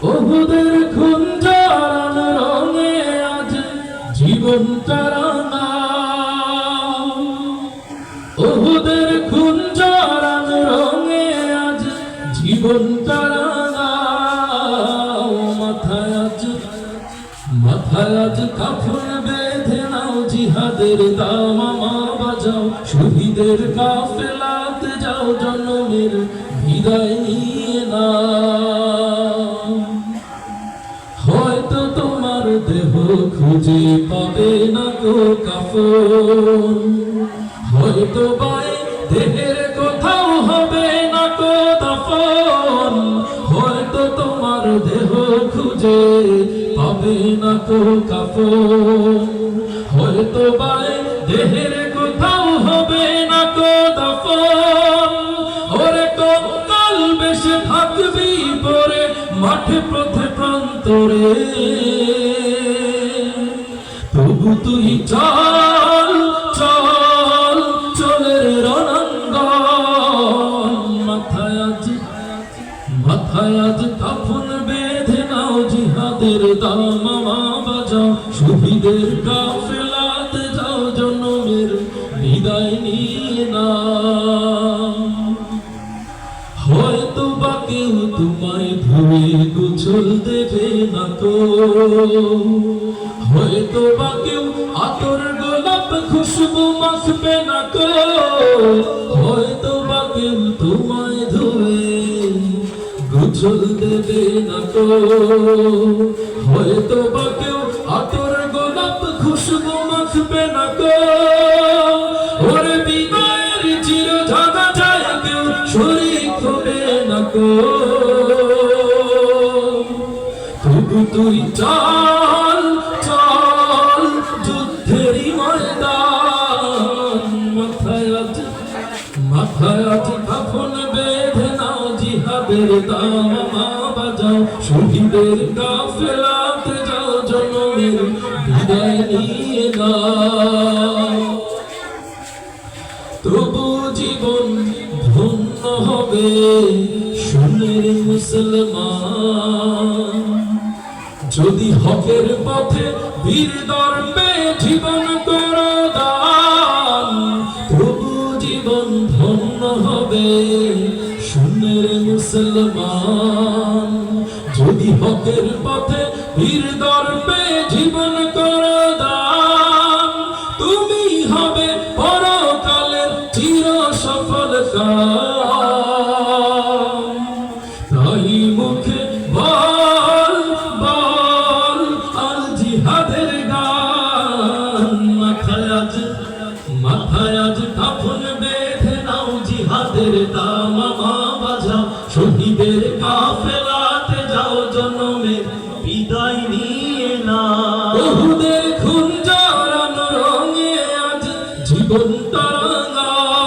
ওহুদের খুন জড়ানো রঙে আজ জীবন তারানা, ওহুদের খুন জড়ানো রঙে আজ জীবন তারানা। মাথায় আজ কাফন বেঁধে নাও, জিহাদের দামামা বাজাও, শহীদের কাফেলাতে যাও, জন্মের বিদায় নিয়ে নাও। হয়তো তোমার দেহ খুঁজে পাবে না গো কাফন, হয়তো বাই দেহের কোথাও হবে না গো দাফন, হয়তো তোমার দেহ খুঁজে পাবে না গো কাফন, হয়তো বাই দেহের কোথাও হবে না গো দাফন। ওরে কঙ্কাল বেশে থাকবি পরে মাঠে পথে প্রান্তরে, তবু তুই চল চল চলের রণাঙ্গন। মাথায় আজ কাফন বেঁধে নাও, জিহাদের দামামা বাজাও, শহীদের কাফেলাতে যাও, জন্মের বিদায় নিয়ে নাও। হয়তো বা কেউ তোমায় ধুয়ে গোছল দেবে না গো, হয়তো বা কেউ আতর গোলাপ খুশবু মাখবে না গো, হয়তো বা কেউ তোমায় ধুয়ে গোছল দেবে না গো, হয়তো বা কেউ আতর গোলাপ খুশবু মাখবে না গো। ওরে বিদায়ের চির ঝাঁকা যায় কেউ শরীক হবে না গো, তবু তুই চল চল যুদ্ধেরই ময়দান। মাথায় আজ কাফন বেঁধে নাও, জিহাদের দামামা বাজাও, শহীদের কাফেলাতে যাও, জন্মের বিদায় নিয়ে নাও। তবু জীবন ধন্য হবে সোনের মুসলমান, যদি হকের পথে বীর দর্পে জীবন করো দান। তবু জীবন ধন্য হবে সোনের মুসলমান, যদি হকের পথে বীর দর্পে জীবন করো দান। তুমি হবে পরকালের চির সফল কাম, তাই মুখে বল বল আল জিহাদের গান। মাথায় আজ কাফন বেঁধে নাও, জিহাদের দামামা বাজাও, শহীদের কাফেলাতে যাও, জন্মের বিদায় নিয়ে